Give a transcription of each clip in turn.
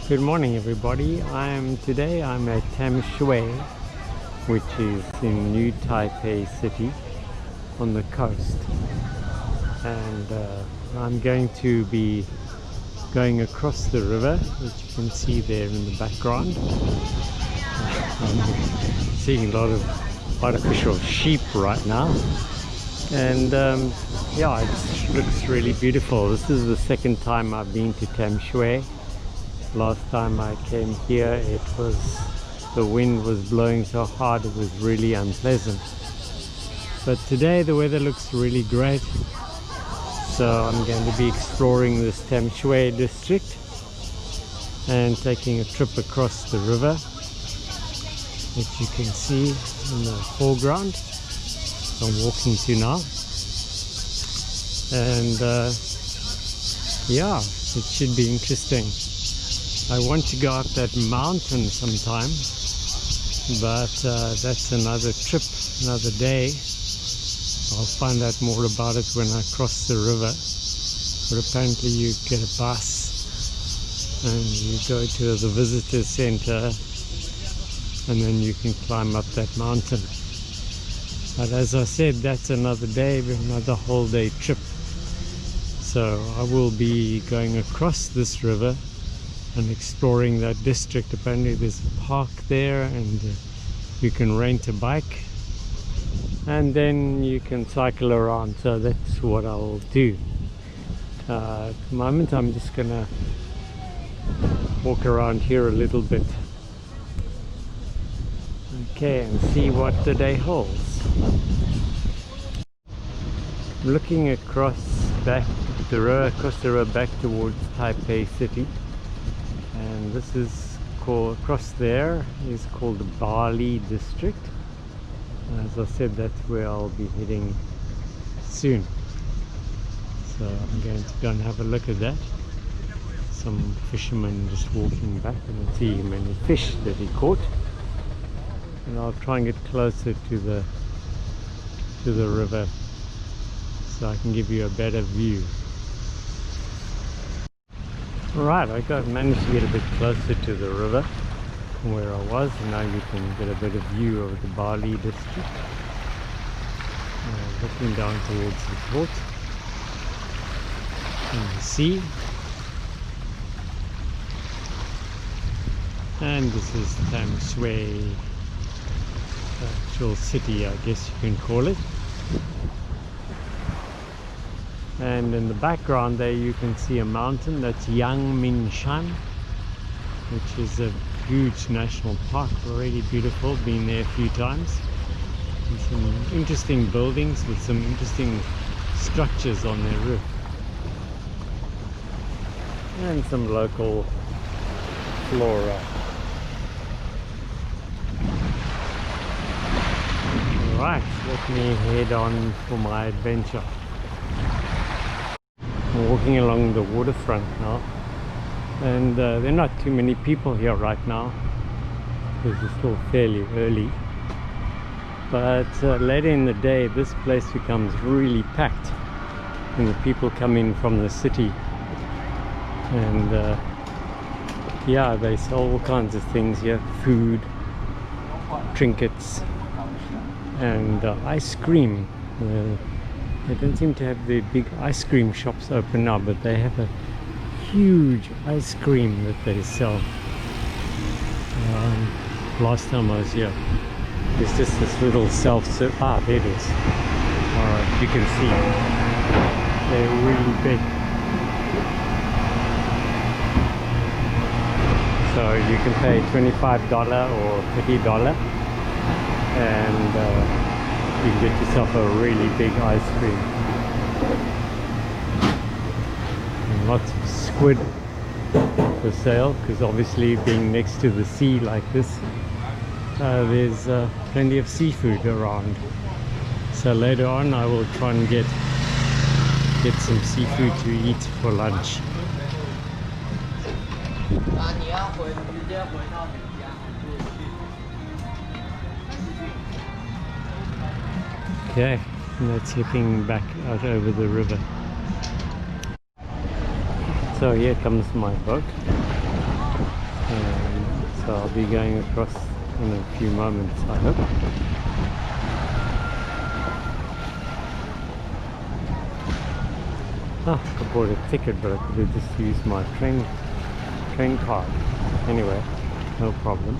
Good morning, everybody. Today I'm at Tamsui, which is in New Taipei City on the coast, and I'm going to be going across the river, which you can see there in the background. I'm seeing a lot of artificial sheep right now, and yeah, it looks really beautiful. This is the second time I've been to Tamsui. Last time I came here, the wind was blowing so hard it was really unpleasant. But today the weather looks really great, so I'm going to be exploring this Tamsui district and taking a trip across the river, which you can see in the foreground. I'm walking to now, and yeah, it should be interesting. I want to go up that mountain sometime, but that's another trip, another day. I'll find out more about it when I cross the river. But apparently you get a bus and you go to the visitor center, and then you can climb up that mountain. But as I said, that's another day, another whole day trip. So I will be going across this river and exploring that district. Apparently there's a park there, and you can rent a bike and then you can cycle around. So that's what I'll do. At the moment I'm just gonna walk around here a little bit, okay, and see what the day holds. I'm looking across the river back towards Taipei City. And this is called, across there is called the Bali District. As I said, that's where I'll be heading soon. So I'm going to go and have a look at that. Some fishermen just walking back. I don't see many fish that he caught. And I'll try and get closer to the river so I can give you a better view. Right, I managed to get a bit closer to the river from where I was, and now you can get a better view of the Bali district. Looking down towards the port and the sea. And this is Tamsui, actual city, I guess you can call it. And in the background there you can see a mountain, that's Yangmingshan, which is a huge national park, already beautiful, been there a few times. And some interesting buildings with some interesting structures on their roof. And some local flora. Alright, let me head on for my adventure. I'm walking along the waterfront now, and there are not too many people here right now because it's still fairly early. But later in the day this place becomes really packed when the people come in from the city, and yeah, they sell all kinds of things here: food, trinkets, and ice cream. They don't seem to have the big ice cream shops open now, but they have a huge ice cream that they sell. Last time I was here, there's just this little self-serve. Ah, there it is. Alright, you can see they're really big. So you can pay $25 or $30 and you can get yourself a really big ice cream. And lots of squid for sale, because obviously being next to the sea like this, there's plenty of seafood around. So later on I will try and get some seafood to eat for lunch. Okay, that's looking back out over the river. So here comes my boat. So I'll be going across in a few moments, I hope. I bought a ticket, but I could have just used my train card. Anyway, no problem.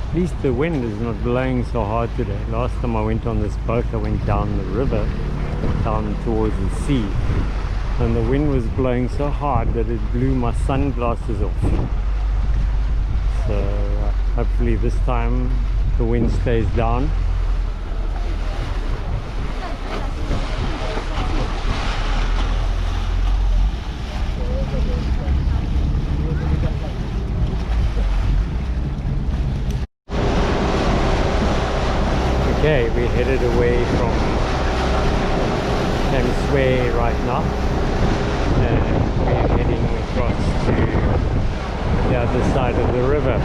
At least the wind is not blowing so hard today. Last time I went on this boat, I went down the river, down towards the sea, and the wind was blowing so hard that it blew my sunglasses off. So hopefully this time the wind stays down. Okay, we're headed away from Tamsui right now, and we're heading across to the other side of the river.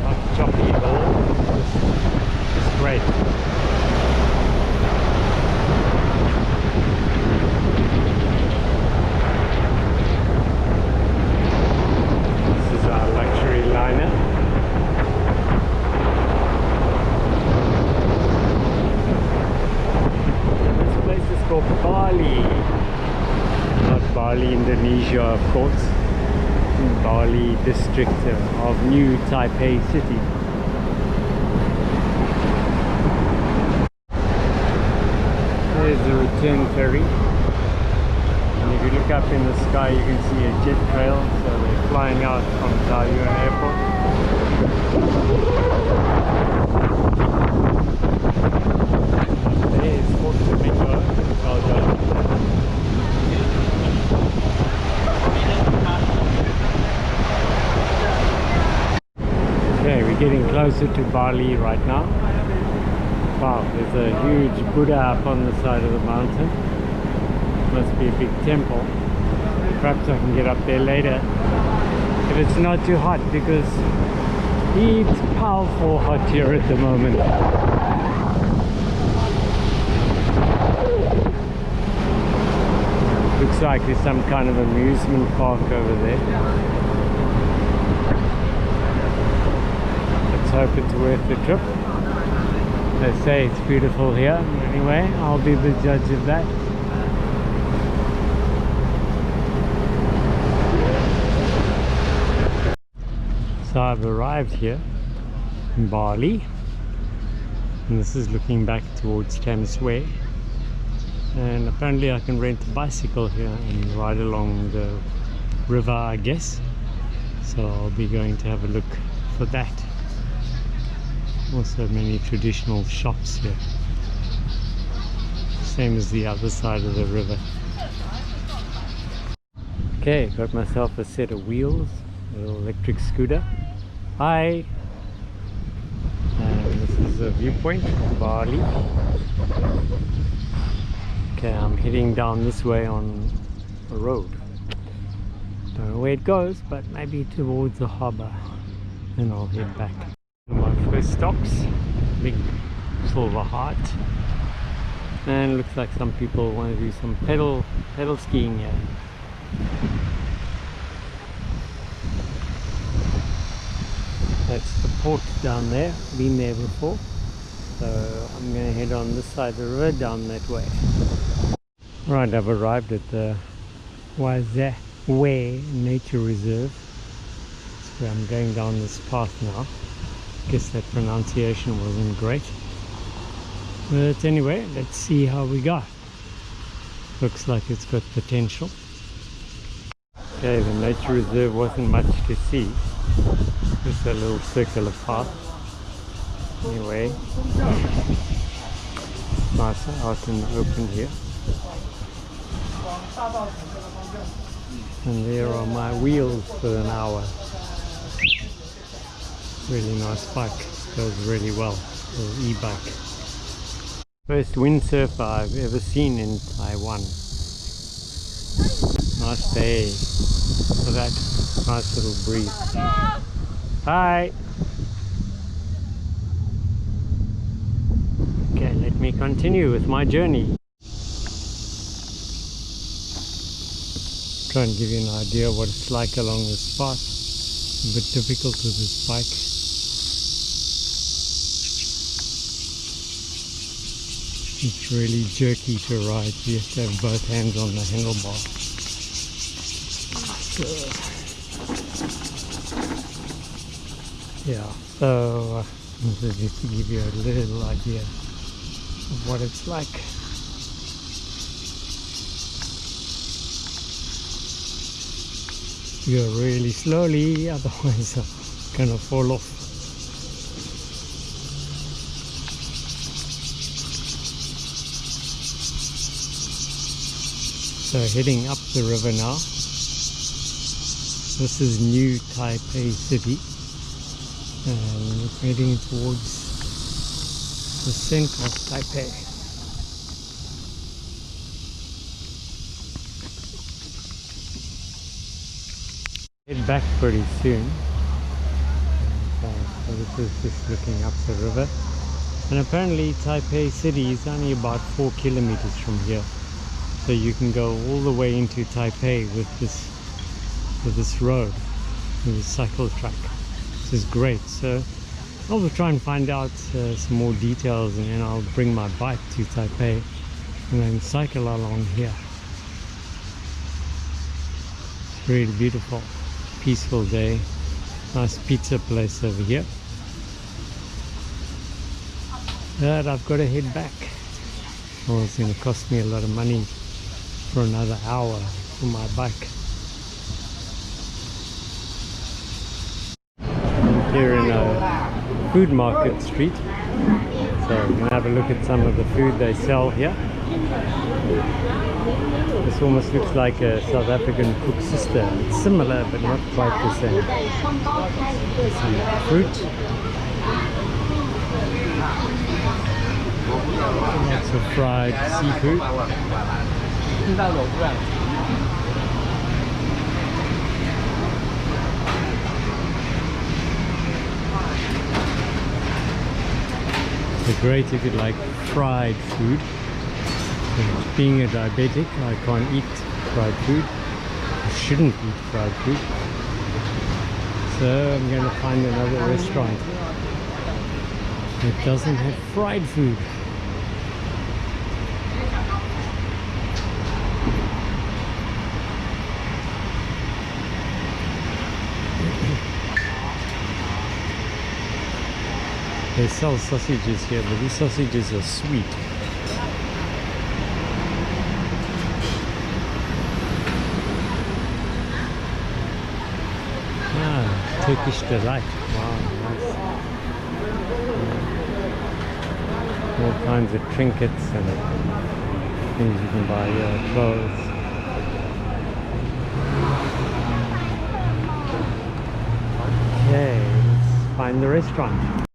Not choppy at all, it's great. Bali, not Bali, Indonesia, of course. Bali District of New Taipei City. There's the return ferry, and if you look up in the sky you can see a jet trail, so they're flying out from Taiwan Airport. There's Fort Domingo. Okay, we're getting closer to Bali right now. Wow, there's a huge Buddha up on the side of the mountain. Must be a big temple. Perhaps I can get up there later if it's not too hot, because it's powerful hot here at the moment. Looks like there's some kind of amusement park over there. Let's hope it's worth the trip. They say it's beautiful here. Anyway, I'll be the judge of that. So I've arrived here in Bali, and this is looking back towards Tamsui. And apparently I can rent a bicycle here and ride along the river, I guess. So I'll be going to have a look for that. Also many traditional shops here, same as the other side of the river. Okay, got myself a set of wheels, a little electric scooter. Hi! And this is a viewpoint of Bali. Okay, I'm heading down this way on a road. Don't know where it goes, but maybe towards the harbour. Then I'll head back. My first stops, big silver heart. And looks like some people want to do some pedal skiing here. That's the port down there, been there before. So I'm going to head on this side of the river down that way. Right, I've arrived at the Waterfront Nature Reserve. That's where I'm going down this path now. Guess that pronunciation wasn't great. But anyway, let's see how we go. Looks like it's got potential. Okay, the nature reserve wasn't much to see. Just a little circular path. Anyway, nice out in the open here. And there are my wheels for an hour. Really nice bike, goes really well, little e-bike. First windsurfer I've ever seen in Taiwan. nice day. Look at that nice little breeze. Hi. Okay, let me continue with my journey. Try and give you an idea what it's like along this path. A bit difficult with this bike. It's really jerky to ride. You have to have both hands on the handlebar. So, yeah, so this is just to give you a little idea of what it's like. Go really slowly, otherwise I'm gonna fall off. So heading up the river now. This is New Taipei City, and heading towards the center of Taipei. Head back pretty soon. So this is just looking up the river, and apparently Taipei City is only about 4 kilometers from here. So you can go all the way into Taipei with this road, with this cycle track. This is great. So I'll try and find out some more details, and then I'll bring my bike to Taipei and then cycle along here. It's really beautiful, peaceful day. Nice pizza place over here. But I've got to head back. Oh, it's going to cost me a lot of money for another hour for my bike. I'm here in a food market street, so I'm going to have a look at some of the food they sell here. This almost looks like a South African cook sister. It's similar but not quite the same. Some fruit, lots of fried seafood. It's great if you like fried food. And being a diabetic, I can't eat fried food. I shouldn't eat fried food. So I'm going to find another restaurant that doesn't have fried food. They sell sausages here, but these sausages are sweet. Ah, Turkish delight. Wow, nice. All kinds of trinkets and things you can buy here, clothes. Okay, let's find the restaurant.